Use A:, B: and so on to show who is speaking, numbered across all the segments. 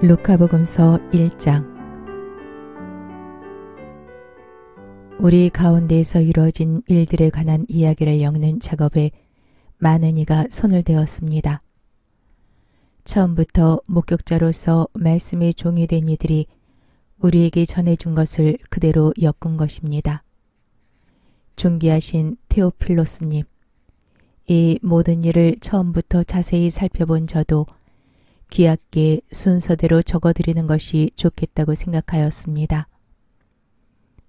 A: 루카복음서 1장. 우리 가운데에서 이루어진 일들에 관한 이야기를 엮는 작업에 많은 이가 손을 대었습니다. 처음부터 목격자로서 말씀의 종이 된 이들이 우리에게 전해준 것을 그대로 엮은 것입니다. 존귀하신 테오필로스님, 이 모든 일을 처음부터 자세히 살펴본 저도 귀하게 순서대로 적어드리는 것이 좋겠다고 생각하였습니다.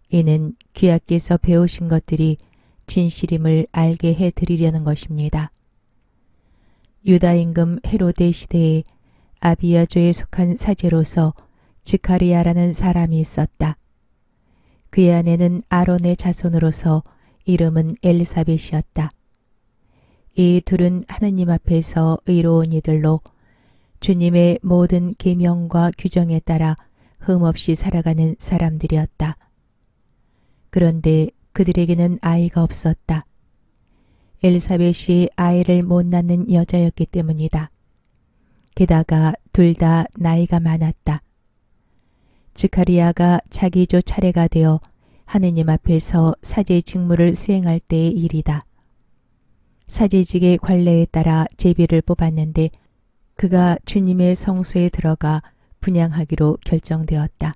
A: 이는 귀하께서 배우신 것들이 진실임을 알게 해드리려는 것입니다. 유다 임금 헤로데 시대에 아비야조에 속한 사제로서 지카리아라는 사람이 있었다. 그의 아내는 아론의 자손으로서 이름은 엘리사벳이었다. 이 둘은 하느님 앞에서 의로운 이들로 주님의 모든 계명과 규정에 따라 흠없이 살아가는 사람들이었다. 그런데 그들에게는 아이가 없었다. 엘리사벳이 아이를 못 낳는 여자였기 때문이다. 게다가 둘 다 나이가 많았다. 지카리아가 자기조 차례가 되어 하느님 앞에서 사제 직무를 수행할 때의 일이다. 사제직의 관례에 따라 제비를 뽑았는데 그가 주님의 성소에 들어가 분향하기로 결정되었다.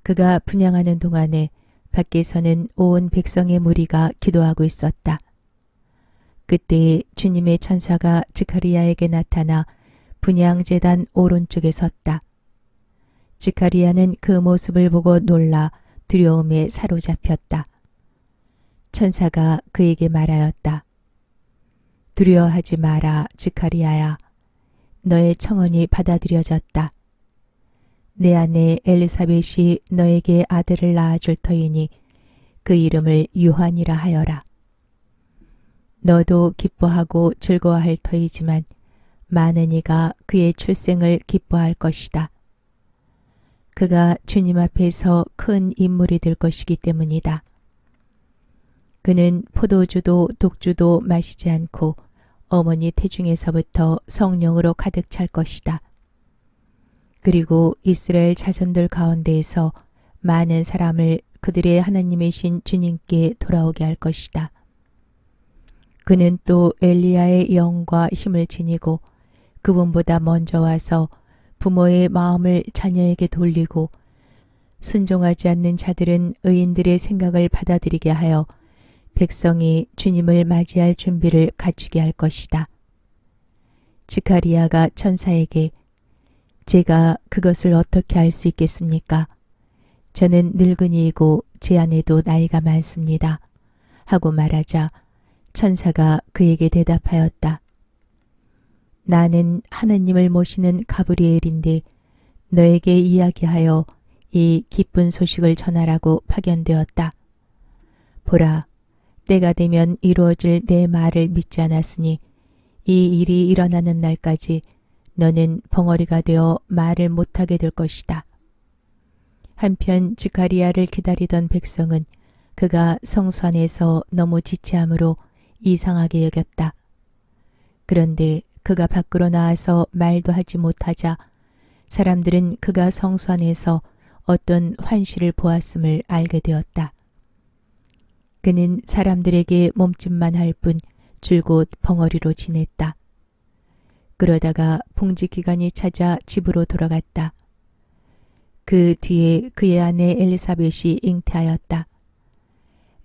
A: 그가 분향하는 동안에 밖에서는 온 백성의 무리가 기도하고 있었다. 그때 주님의 천사가 지카리아에게 나타나 분향제단 오른쪽에 섰다. 지카리아는 그 모습을 보고 놀라 두려움에 사로잡혔다. 천사가 그에게 말하였다. 두려워하지 마라, 지카리아야. 너의 청혼이 받아들여졌다. 내 아내 엘리사벳이 너에게 아들을 낳아줄 터이니 그 이름을 요한이라 하여라. 너도 기뻐하고 즐거워할 터이지만 많은 이가 그의 출생을 기뻐할 것이다. 그가 주님 앞에서 큰 인물이 될 것이기 때문이다. 그는 포도주도 독주도 마시지 않고 어머니 태중에서부터 성령으로 가득 찰 것이다. 그리고 이스라엘 자손들 가운데에서 많은 사람을 그들의 하나님이신 주님께 돌아오게 할 것이다. 그는 또 엘리야의 영과 힘을 지니고 그분보다 먼저 와서 부모의 마음을 자녀에게 돌리고 순종하지 않는 자들은 의인들의 생각을 받아들이게 하여 백성이 주님을 맞이할 준비를 갖추게 할 것이다. 지카리아가 천사에게 제가 그것을 어떻게 알 수 있겠습니까? 저는 늙은이이고 제 아내도 나이가 많습니다. 하고 말하자 천사가 그에게 대답하였다. 나는 하느님을 모시는 가브리엘인데 너에게 이야기하여 이 기쁜 소식을 전하라고 파견되었다. 보라, 때가 되면 이루어질 내 말을 믿지 않았으니 이 일이 일어나는 날까지 너는 벙어리가 되어 말을 못하게 될 것이다. 한편 지카리아를 기다리던 백성은 그가 성소 안에서 너무 지체함으로 이상하게 여겼다. 그런데 그가 밖으로 나와서 말도 하지 못하자 사람들은 그가 성소 안에서 어떤 환시를 보았음을 알게 되었다. 그는 사람들에게 몸짓만 할 뿐 줄곧 벙어리로 지냈다. 그러다가 봉직기간이 찾아 집으로 돌아갔다. 그 뒤에 그의 아내 엘리사벳이 잉태하였다.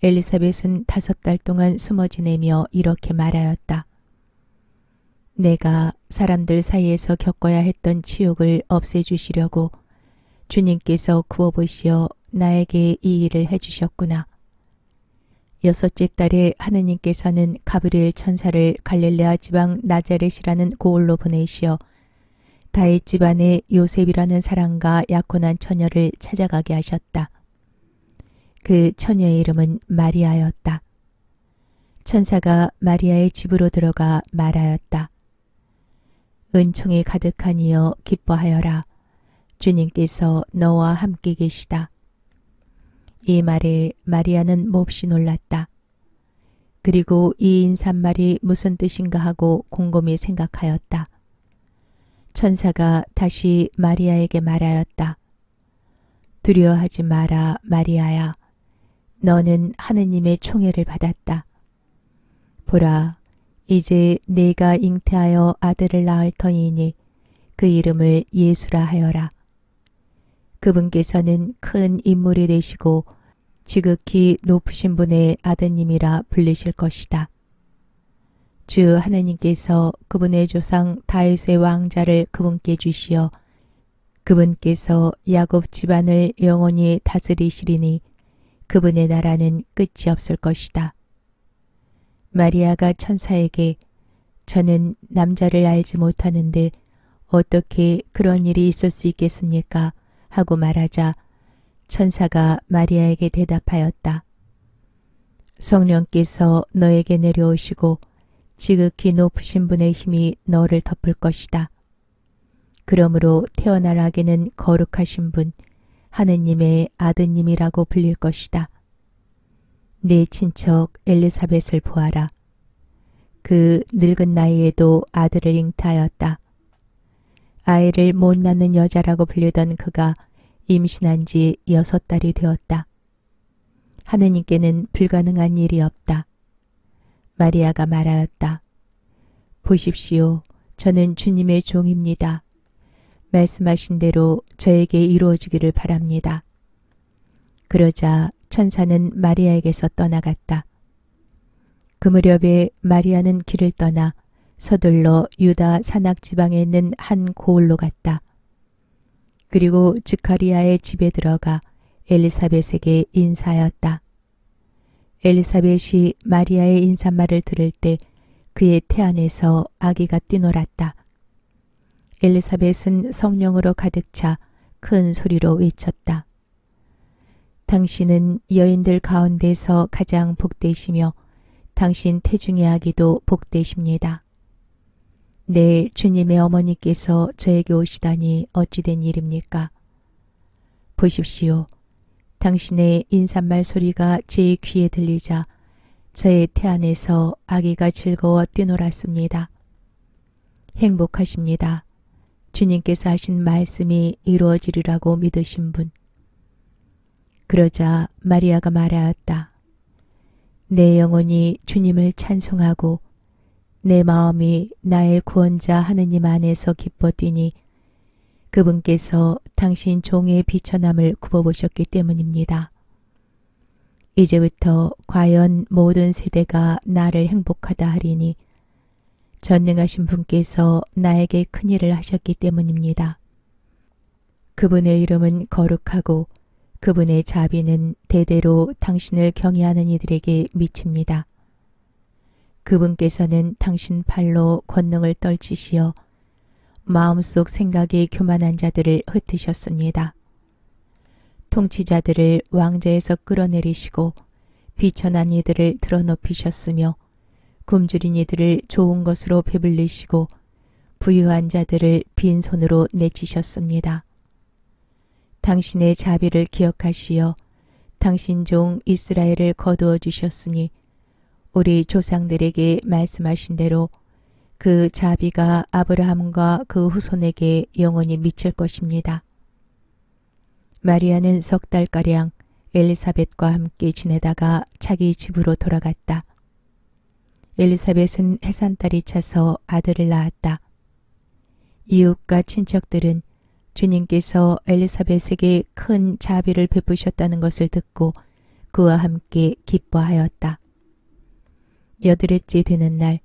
A: 엘리사벳은 5달 동안 숨어 지내며 이렇게 말하였다. 내가 사람들 사이에서 겪어야 했던 치욕을 없애주시려고 주님께서 구워보시어 나에게 이 일을 해주셨구나. 6째 달에 하느님께서는 가브리엘 천사를 갈릴레아 지방 나자렛이라는 고을로 보내시어 다윗 집안의 요셉이라는 사람과 약혼한 처녀를 찾아가게 하셨다. 그 처녀의 이름은 마리아였다. 천사가 마리아의 집으로 들어가 말하였다. 은총이 가득하니여 기뻐하여라. 주님께서 너와 함께 계시다. 이 말에 마리아는 몹시 놀랐다. 그리고 이 인사말이 무슨 뜻인가 하고 곰곰이 생각하였다. 천사가 다시 마리아에게 말하였다. 두려워하지 마라, 마리아야. 너는 하느님의 총애를 받았다. 보라, 이제 내가 잉태하여 아들을 낳을 터이니 그 이름을 예수라 하여라. 그분께서는 큰 인물이 되시고 지극히 높으신 분의 아드님이라 불리실 것이다. 주 하느님께서 그분의 조상 다윗의 왕자를 그분께 주시어 그분께서 야곱 집안을 영원히 다스리시리니 그분의 나라는 끝이 없을 것이다. 마리아가 천사에게 저는 남자를 알지 못하는데 어떻게 그런 일이 있을 수 있겠습니까? 하고 말하자 천사가 마리아에게 대답하였다. 성령께서 너에게 내려오시고 지극히 높으신 분의 힘이 너를 덮을 것이다. 그러므로 태어날 아기는 거룩하신 분, 하느님의 아드님이라고 불릴 것이다. 네 친척 엘리사벳을 보아라. 그 늙은 나이에도 아들을 잉태하였다. 아이를 못 낳는 여자라고 불리던 그가 임신한 지 6달이 되었다. 하느님께는 불가능한 일이 없다. 마리아가 말하였다. 보십시오. 저는 주님의 종입니다. 말씀하신 대로 저에게 이루어지기를 바랍니다. 그러자 천사는 마리아에게서 떠나갔다. 그 무렵에 마리아는 길을 떠나 서둘러 유다 산악지방에 있는 한 고을로 갔다. 그리고 즈카리아의 집에 들어가 엘리사벳에게 인사하였다. 엘리사벳이 마리아의 인사말을 들을 때 그의 태 안에서 아기가 뛰놀았다. 엘리사벳은 성령으로 가득 차 큰 소리로 외쳤다. 당신은 여인들 가운데서 가장 복되시며 당신 태중의 아기도 복되십니다. 네, 주님의 어머니께서 저에게 오시다니 어찌된 일입니까? 보십시오. 당신의 인사말 소리가 제 귀에 들리자 저의 태 안에서 아기가 즐거워 뛰놀았습니다. 행복하십니다. 주님께서 하신 말씀이 이루어지리라고 믿으신 분. 그러자 마리아가 말하였다. 내 영혼이 주님을 찬송하고 내 마음이 나의 구원자 하느님 안에서 기뻐 뛰니 그분께서 당신 종의 비천함을 굽어보셨기 때문입니다. 이제부터 과연 모든 세대가 나를 행복하다 하리니 전능하신 분께서 나에게 큰일을 하셨기 때문입니다. 그분의 이름은 거룩하고 그분의 자비는 대대로 당신을 경외하는 이들에게 미칩니다. 그분께서는 당신 팔로 권능을 떨치시어 마음속 생각이 교만한 자들을 흩으셨습니다. 통치자들을 왕좌에서 끌어내리시고 비천한 이들을 드러높이셨으며 굶주린 이들을 좋은 것으로 배불리시고 부유한 자들을 빈손으로 내치셨습니다. 당신의 자비를 기억하시어 당신 종 이스라엘을 거두어 주셨으니 우리 조상들에게 말씀하신 대로 그 자비가 아브라함과 그 후손에게 영원히 미칠 것입니다. 마리아는 3달가량 엘리사벳과 함께 지내다가 자기 집으로 돌아갔다. 엘리사벳은 해산달이 차서 아들을 낳았다. 이웃과 친척들은 주님께서 엘리사벳에게 큰 자비를 베푸셨다는 것을 듣고 그와 함께 기뻐하였다. 8일째 되는 날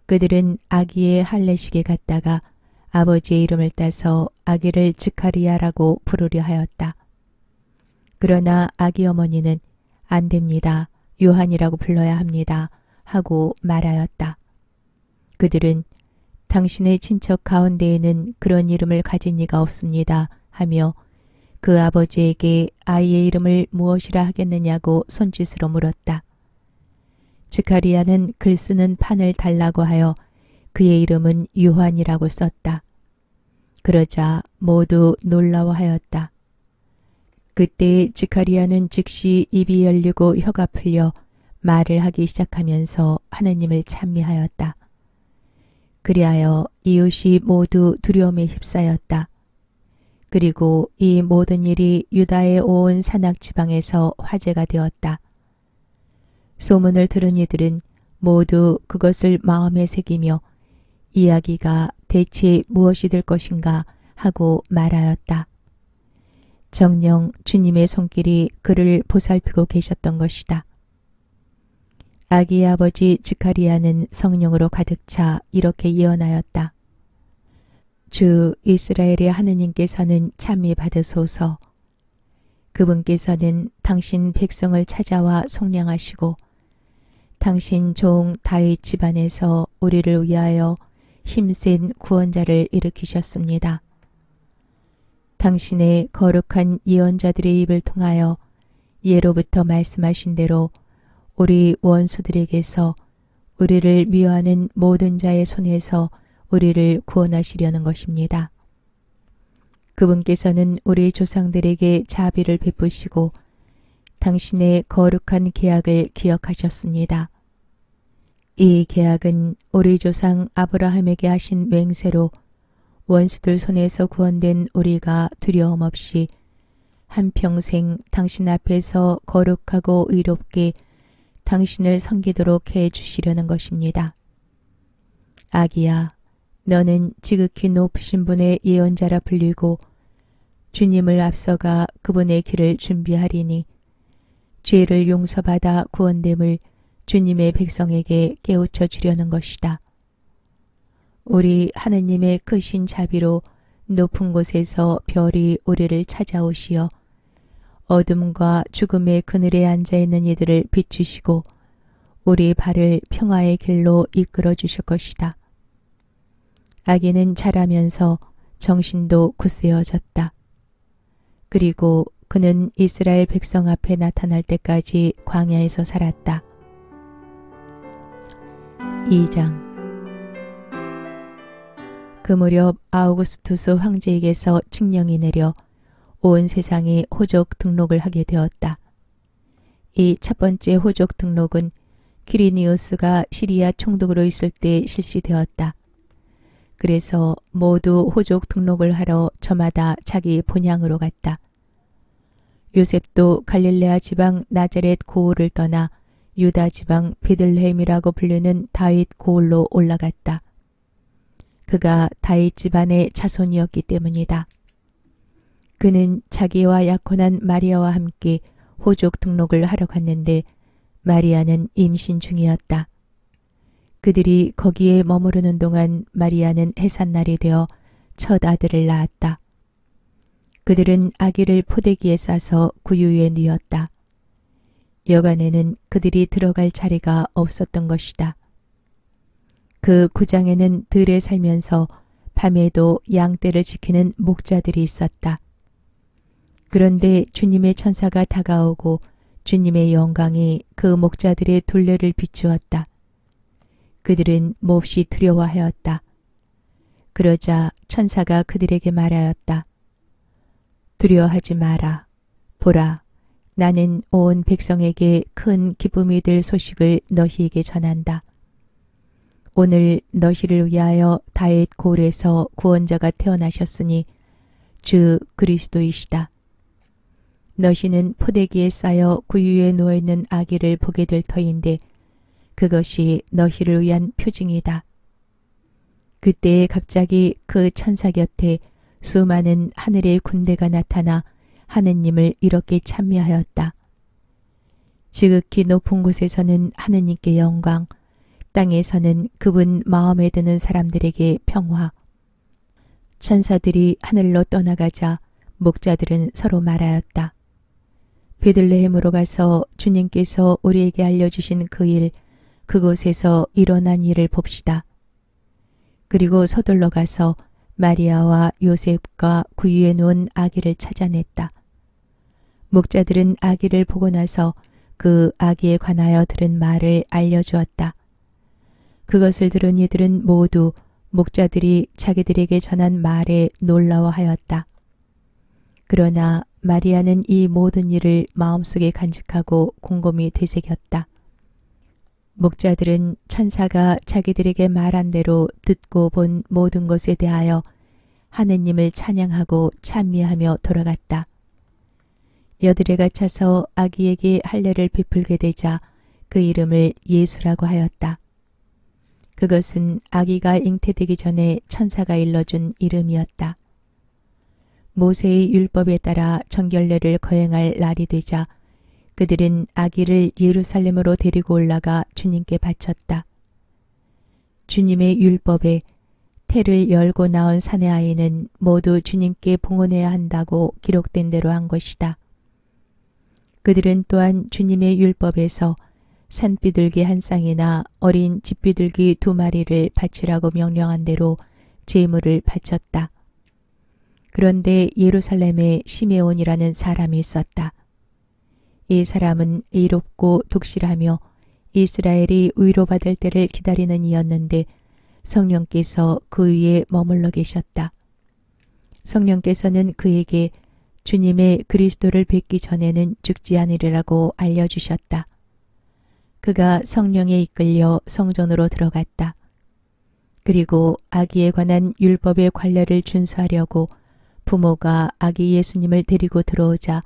A: 그들은 아기의 할례식에 갔다가 아버지의 이름을 따서 아기를 즈카리아라고 부르려 하였다. 그러나 아기 어머니는 안 됩니다. 요한이라고 불러야 합니다. 하고 말하였다. 그들은 당신의 친척 가운데에는 그런 이름을 가진 이가 없습니다. 하며 그 아버지에게 아이의 이름을 무엇이라 하겠느냐고 손짓으로 물었다. 즈카리아는 글 쓰는 판을 달라고 하여 그의 이름은 요한이라고 썼다. 그러자 모두 놀라워하였다. 그때 즈카리아는 즉시 입이 열리고 혀가 풀려 말을 하기 시작하면서 하느님을 찬미하였다. 그리하여 이웃이 모두 두려움에 휩싸였다. 그리고 이 모든 일이 유다의 온 산악 지방에서 화제가 되었다. 소문을 들은 이들은 모두 그것을 마음에 새기며 이야기가 대체 무엇이 될 것인가 하고 말하였다. 정녕 주님의 손길이 그를 보살피고 계셨던 것이다. 아기의 아버지 즈카리아는 성령으로 가득 차 이렇게 예언하였다. 주 이스라엘의 하느님께서는 참미 받으소서. 그분께서는 당신 백성을 찾아와 속량하시고 당신 종 다윗 집안에서 우리를 위하여 힘센 구원자를 일으키셨습니다. 당신의 거룩한 예언자들의 입을 통하여 예로부터 말씀하신 대로 우리 원수들에게서 우리를 미워하는 모든 자의 손에서 우리를 구원하시려는 것입니다. 그분께서는 우리 조상들에게 자비를 베푸시고 당신의 거룩한 계약을 기억하셨습니다. 이 계약은 우리 조상 아브라함에게 하신 맹세로 원수들 손에서 구원된 우리가 두려움 없이 한평생 당신 앞에서 거룩하고 의롭게 당신을 섬기도록 해 주시려는 것입니다. 아기야, 너는 지극히 높으신 분의 예언자라 불리고 주님을 앞서가 그분의 길을 준비하리니 죄를 용서받아 구원됨을 주님의 백성에게 깨우쳐 주려는 것이다. 우리 하느님의 크신 자비로 높은 곳에서 별이 우리를 찾아오시어 어둠과 죽음의 그늘에 앉아있는 이들을 비추시고 우리 발을 평화의 길로 이끌어 주실 것이다. 아기는 자라면서 정신도 굳세어졌다. 그리고 그는 이스라엘 백성 앞에 나타날 때까지 광야에서 살았다. 2장. 그 무렵 아우구스투스 황제에게서 칙령이 내려 온 세상이 호족 등록을 하게 되었다. 이 첫 번째 호족 등록은 퀴리니우스가 시리아 총독으로 있을 때 실시되었다. 그래서 모두 호족 등록을 하러 저마다 자기 본향으로 갔다. 요셉도 갈릴레아 지방 나자렛 고을을 떠나 유다 지방 베들레헴이라고 불리는 다윗 고을로 올라갔다. 그가 다윗 집안의 자손이었기 때문이다. 그는 자기와 약혼한 마리아와 함께 호족 등록을 하러 갔는데 마리아는 임신 중이었다. 그들이 거기에 머무르는 동안 마리아는 해산날이 되어 첫 아들을 낳았다. 그들은 아기를 포대기에 싸서 구유에 뉘었다. 여간에는 그들이 들어갈 자리가 없었던 것이다. 그 구장에는 들에 살면서 밤에도 양떼를 지키는 목자들이 있었다. 그런데 주님의 천사가 다가오고 주님의 영광이 그 목자들의 둘레를 비추었다. 그들은 몹시 두려워하였다. 그러자 천사가 그들에게 말하였다. 두려워하지 마라. 보라, 나는 온 백성에게 큰 기쁨이 될 소식을 너희에게 전한다. 오늘 너희를 위하여 다윗 고을에서 구원자가 태어나셨으니 주 그리스도이시다. 너희는 포대기에 쌓여 구유에 누워있는 아기를 보게 될 터인데 그것이 너희를 위한 표징이다. 그때 갑자기 그 천사 곁에 수많은 하늘의 군대가 나타나 하느님을 이렇게 찬미하였다. 지극히 높은 곳에서는 하느님께 영광, 땅에서는 그분 마음에 드는 사람들에게 평화. 천사들이 하늘로 떠나가자 목자들은 서로 말하였다. 베들레헴으로 가서 주님께서 우리에게 알려주신 그 일, 그곳에서 일어난 일을 봅시다. 그리고 서둘러 가서 마리아와 요셉과 구유에 놓은 아기를 찾아냈다. 목자들은 아기를 보고 나서 그 아기에 관하여 들은 말을 알려주었다. 그것을 들은 이들은 모두 목자들이 자기들에게 전한 말에 놀라워하였다. 그러나 마리아는 이 모든 일을 마음속에 간직하고 곰곰이 되새겼다. 목자들은 천사가 자기들에게 말한 대로 듣고 본 모든 것에 대하여 하느님을 찬양하고 찬미하며 돌아갔다. 여드레가 차서 아기에게 할례를 베풀게 되자 그 이름을 예수라고 하였다. 그것은 아기가 잉태되기 전에 천사가 일러준 이름이었다. 모세의 율법에 따라 정결례를 거행할 날이 되자 그들은 아기를 예루살렘으로 데리고 올라가 주님께 바쳤다. 주님의 율법에 태를 열고 나온 사내 아이는 모두 주님께 봉헌해야 한다고 기록된 대로 한 것이다. 그들은 또한 주님의 율법에서 산비둘기 한 쌍이나 어린 집비둘기 2마리를 바치라고 명령한 대로 제물을 바쳤다. 그런데 예루살렘에 시메온이라는 사람이 있었다. 이 사람은 의롭고 독실하며 이스라엘이 위로받을 때를 기다리는 이였는데 성령께서 그 위에 머물러 계셨다. 성령께서는 그에게 주님의 그리스도를 뵙기 전에는 죽지 않으리라고 알려주셨다. 그가 성령에 이끌려 성전으로 들어갔다. 그리고 아기에 관한 율법의 관례를 준수하려고 부모가 아기 예수님을 데리고 들어오자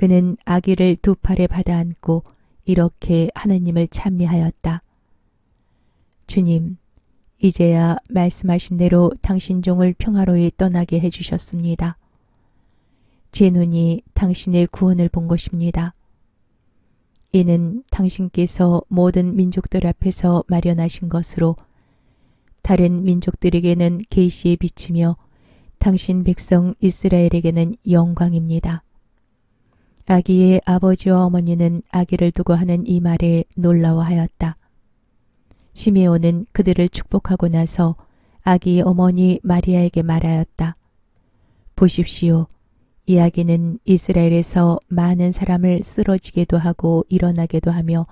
A: 그는 아기를 2팔에 받아 안고 이렇게 하느님을 찬미하였다. 주님, 이제야 말씀하신 대로 당신 종을 평화로이 떠나게 해주셨습니다. 제 눈이 당신의 구원을 본 것입니다. 이는 당신께서 모든 민족들 앞에서 마련하신 것으로 다른 민족들에게는 계시에 비치며 당신 백성 이스라엘에게는 영광입니다. 아기의 아버지와 어머니는 아기를 두고 하는 이 말에 놀라워하였다. 시메온은 그들을 축복하고 나서 아기의 어머니 마리아에게 말하였다. 보십시오. 이 아기는 이스라엘에서 많은 사람을 쓰러지게도 하고 일어나게도 하며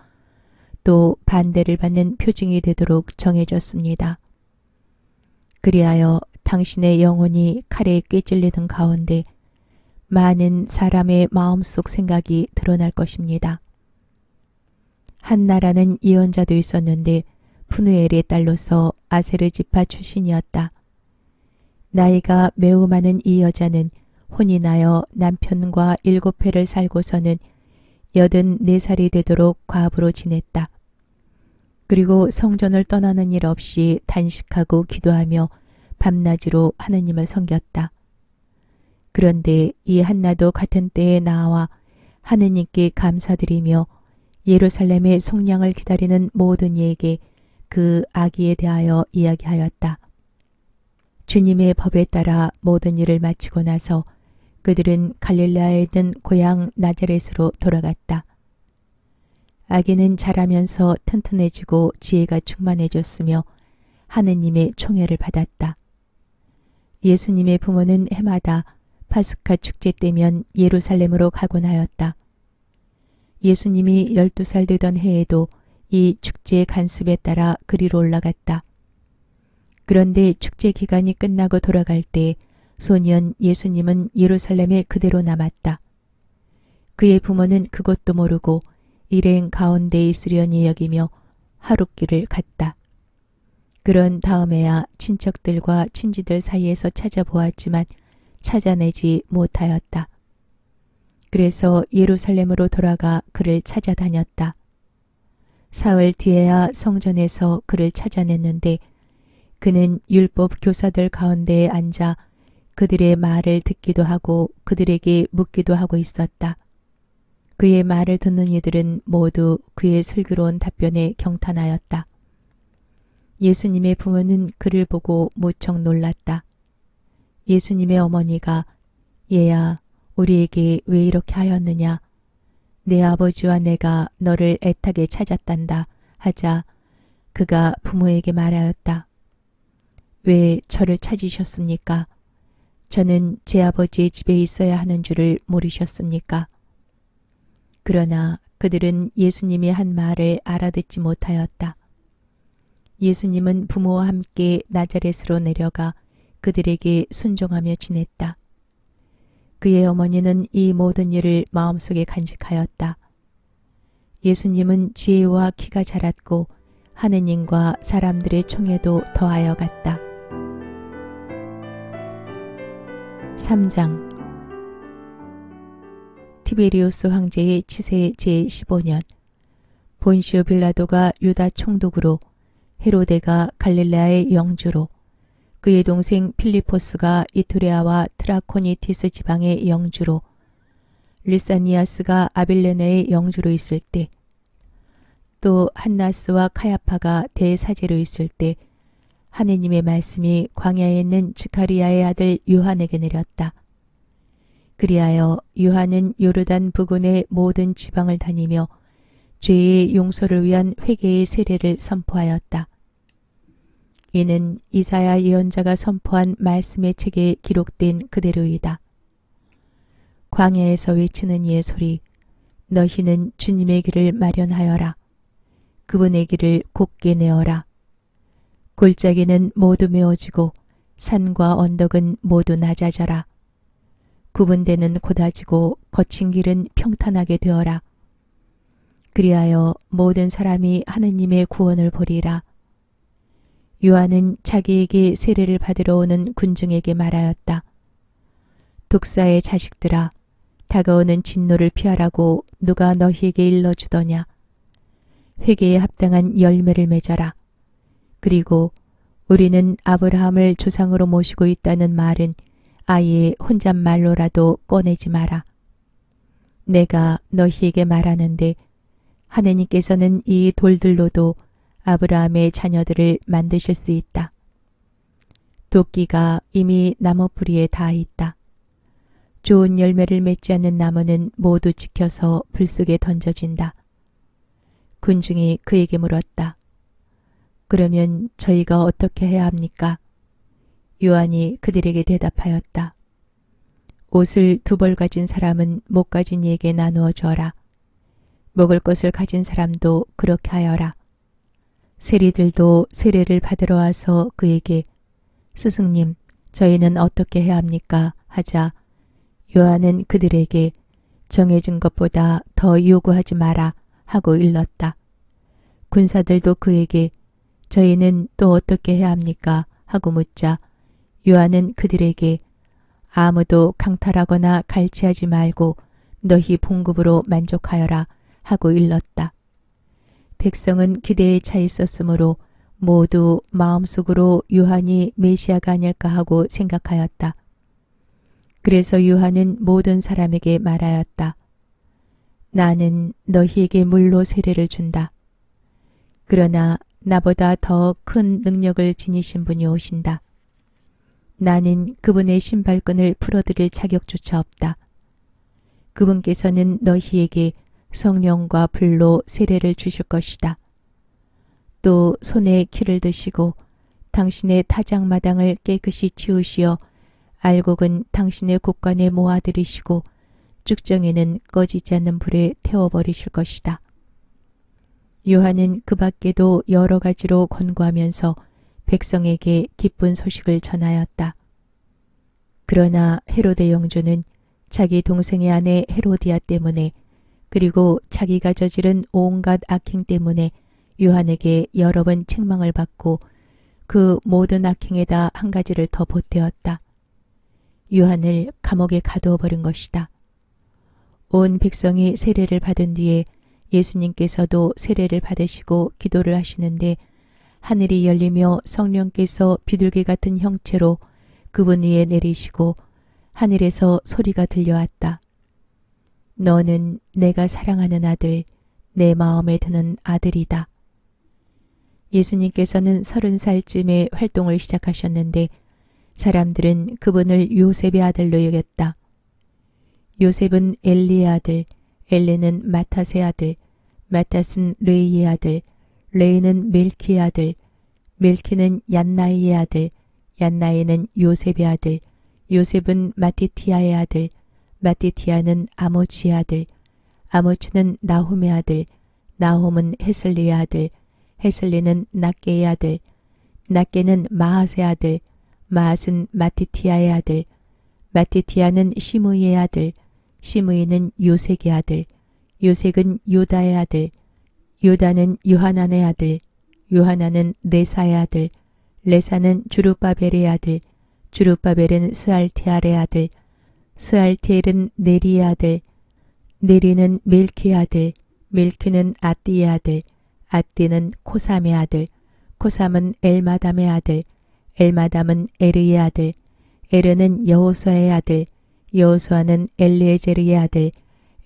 A: 또 반대를 받는 표징이 되도록 정해졌습니다. 그리하여 당신의 영혼이 칼에 꿰찔리는 가운데 많은 사람의 마음속 생각이 드러날 것입니다. 한나라는 예언자도 있었는데 푸누엘의 딸로서 아세르 지파 출신이었다. 나이가 매우 많은 이 여자는 혼이 나여 남편과 7회를 살고서는 84살이 되도록 과부로 지냈다. 그리고 성전을 떠나는 일 없이 단식하고 기도하며 밤낮으로 하느님을 섬겼다. 그런데 이 한나도 같은 때에 나와 하느님께 감사드리며 예루살렘의 속량을 기다리는 모든 이에게 그 아기에 대하여 이야기하였다. 주님의 법에 따라 모든 일을 마치고 나서 그들은 갈릴레아에 있는 고향 나자렛으로 돌아갔다. 아기는 자라면서 튼튼해지고 지혜가 충만해졌으며 하느님의 총애를 받았다. 예수님의 부모는 해마다 파스카 축제 때면 예루살렘으로 가곤 하였다. 예수님이 12살 되던 해에도 이 축제의 간습에 따라 그리로 올라갔다. 그런데 축제 기간이 끝나고 돌아갈 때 소년 예수님은 예루살렘에 그대로 남았다. 그의 부모는 그것도 모르고 일행 가운데 있으려니 여기며 하룻길을 갔다. 그런 다음에야 친척들과 친지들 사이에서 찾아보았지만 찾아내지 못하였다. 그래서 예루살렘으로 돌아가 그를 찾아다녔다. 사흘 뒤에야 성전에서 그를 찾아냈는데 그는 율법 교사들 가운데에 앉아 그들의 말을 듣기도 하고 그들에게 묻기도 하고 있었다. 그의 말을 듣는 이들은 모두 그의 슬기로운 답변에 경탄하였다. 예수님의 부모는 그를 보고 무척 놀랐다. 예수님의 어머니가 얘야 우리에게 왜 이렇게 하였느냐 내 아버지와 내가 너를 애타게 찾았단다 하자 그가 부모에게 말하였다. 왜 저를 찾으셨습니까? 저는 제 아버지의 집에 있어야 하는 줄을 모르셨습니까? 그러나 그들은 예수님이 한 말을 알아듣지 못하였다. 예수님은 부모와 함께 나자렛으로 내려가 그들에게 순종하며 지냈다. 그의 어머니는 이 모든 일을 마음속에 간직하였다. 예수님은 지혜와 키가 자랐고 하느님과 사람들의 총에도 더하여 갔다. 3장. 티베리우스 황제의 치세 제15년 본시오 빌라도가 유다 총독으로, 헤로데가 갈릴레아의 영주로, 그의 동생 필리포스가 이투레아와 트라코니티스 지방의 영주로, 르사니아스가 아빌레네의 영주로 있을 때, 또 한나스와 카야파가 대사제로 있을 때 하느님의 말씀이 광야에 있는 즈카리아의 아들 요한에게 내렸다. 그리하여 요한은 요르단 부근의 모든 지방을 다니며 죄의 용서를 위한 회개의 세례를 선포하였다. 이는 이사야 예언자가 선포한 말씀의 책에 기록된 그대로이다. 광야에서 외치는 이의 소리, 너희는 주님의 길을 마련하여라. 그분의 길을 곧게 내어라. 골짜기는 모두 메워지고 산과 언덕은 모두 낮아져라. 구분대는 곧아지고 거친 길은 평탄하게 되어라. 그리하여 모든 사람이 하느님의 구원을 보리라. 요한은 자기에게 세례를 받으러 오는 군중에게 말하였다. 독사의 자식들아, 다가오는 진노를 피하라고 누가 너희에게 일러주더냐. 회개에 합당한 열매를 맺어라. 그리고 우리는 아브라함을 조상으로 모시고 있다는 말은 아예 혼잣말로라도 꺼내지 마라. 내가 너희에게 말하는데 하느님께서는 이 돌들로도 아브라함의 자녀들을 만드실 수 있다. 도끼가 이미 나무 뿌리에 닿아 있다. 좋은 열매를 맺지 않는 나무는 모두 지켜서 불 속에 던져진다. 군중이 그에게 물었다. 그러면 저희가 어떻게 해야 합니까? 요한이 그들에게 대답하였다. 옷을 2벌 가진 사람은 못 가진 이에게 나누어 줘라. 먹을 것을 가진 사람도 그렇게 하여라. 세리들도 세례를 받으러 와서 그에게 스승님, 저희는 어떻게 해야 합니까? 하자 요한은 그들에게 정해진 것보다 더 요구하지 마라 하고 일렀다. 군사들도 그에게 저희는 또 어떻게 해야 합니까? 하고 묻자 요한은 그들에게 아무도 강탈하거나 갈취하지 말고 너희 봉급으로 만족하여라 하고 일렀다. 백성은 기대에 차 있었으므로 모두 마음속으로 요한이 메시아가 아닐까 하고 생각하였다. 그래서 요한은 모든 사람에게 말하였다. 나는 너희에게 물로 세례를 준다. 그러나 나보다 더 큰 능력을 지니신 분이 오신다. 나는 그분의 신발끈을 풀어드릴 자격조차 없다. 그분께서는 너희에게 성령과 불로 세례를 주실 것이다. 또 손에 키를 드시고 당신의 타작마당을 깨끗이 치우시어 알곡은 당신의 곳간에 모아들이시고 쭉정이는 꺼지지 않는 불에 태워버리실 것이다. 요한은 그 밖에도 여러 가지로 권고하면서 백성에게 기쁜 소식을 전하였다. 그러나 헤로데 영주는 자기 동생의 아내 헤로디아 때문에 그리고 자기가 저지른 온갖 악행 때문에 요한에게 여러 번 책망을 받고 그 모든 악행에다 한 가지를 더 보태었다. 요한을 감옥에 가두어 버린 것이다. 온 백성이 세례를 받은 뒤에 예수님께서도 세례를 받으시고 기도를 하시는데 하늘이 열리며 성령께서 비둘기 같은 형체로 그분 위에 내리시고 하늘에서 소리가 들려왔다. 너는 내가 사랑하는 아들, 내 마음에 드는 아들이다. 예수님께서는 30살쯤에 활동을 시작하셨는데 사람들은 그분을 요셉의 아들로 여겼다. 요셉은 엘리의 아들, 엘리는 마탓의 아들, 마탓은 레이의 아들, 레이는 멜키의 아들, 멜키는 얀나이의 아들, 얀나이는 요셉의 아들, 요셉은 마티티아의 아들, 마티티아는 아모치의 아들, 아모치는 나홈의 아들, 나홈은 헤슬리의 아들, 헤슬리는 낫게의 아들, 낫게는 마핫의 아들, 마핫은 마티티아의 아들, 마티티아는 시므이의 아들, 시므이는 요색의 아들, 요색은 요다의 아들, 요다는 요하난의 아들, 요하난은 레사의 아들, 레사는 주룹바벨의 아들, 주룹바벨은 스알티알의 아들, 스알티엘은 네리의 아들, 네리는 멜키의 아들, 멜키는 아띠의 아들, 아띠는 코삼의 아들, 코삼은 엘마담의 아들, 엘마담은 에르의 아들, 에르는 여호수아의 아들, 여호수아는 엘리에제르의 아들,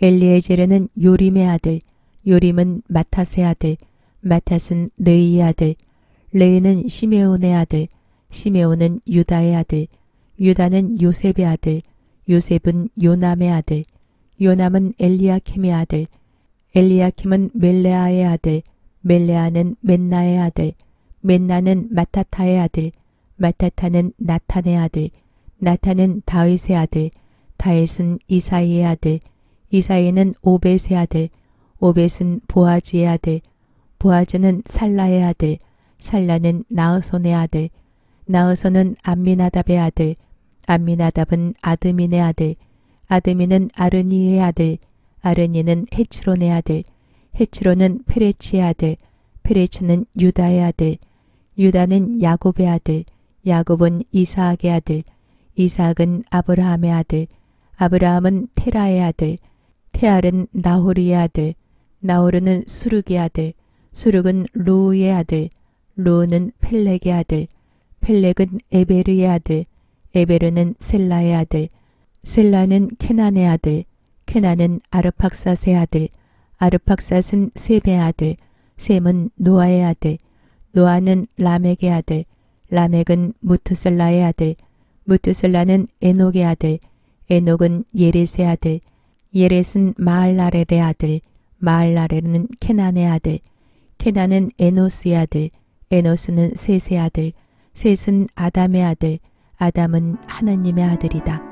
A: 엘리에제르는 요림의 아들, 요림은 마탓의 아들, 마탓은 레이의 아들, 레이는 시메온의 아들, 시메온은 유다의 아들, 유다는 요셉의 아들, 요셉은 요남의 아들, 요남은 엘리야킴의 아들, 엘리야킴은 멜레아의 아들, 멜레아는 맨나의 아들, 맨나는 마타타의 아들, 마타타는 나탄의 아들, 나탄은 다윗의 아들, 다윗은 이사이의 아들, 이사이는 오벳의 아들, 오벳은 보아즈의 아들, 보아즈는 살라의 아들, 살라는 나으손의 아들, 나으손은 암미나답의 아들, 암미나답은 아드민의 아들, 아드민은 아르니의 아들, 아르니는 헤츠론의 아들, 헤츠론은 페레치의 아들, 페레치는 유다의 아들, 유다는 야곱의 아들, 야곱은 이사악의 아들, 이사악은 아브라함의 아들, 아브라함은 테라의 아들, 테알은 나호리의 아들, 나호르는 수룩의 아들, 수룩은 루우의 아들, 루우는 펠렉의 아들, 펠렉은 에베르의 아들, 에베르는 셀라의 아들, 셀라는 케난의 아들, 케난은 아르팍삿의 아들, 아르팍삿은 셈의 아들, 셈은 노아의 아들, 노아는 라멕의 아들, 라멕은 무투셀라의 아들, 무투셀라는 에녹의 아들, 에녹은 예렛의 아들, 예렛은 마알라렐의 아들, 마알라렐은 케난의 아들, 케난은 에노스의 아들, 에노스는 셋의 아들, 셋은 아담의 아들, 아담은 하나님의 아들이다.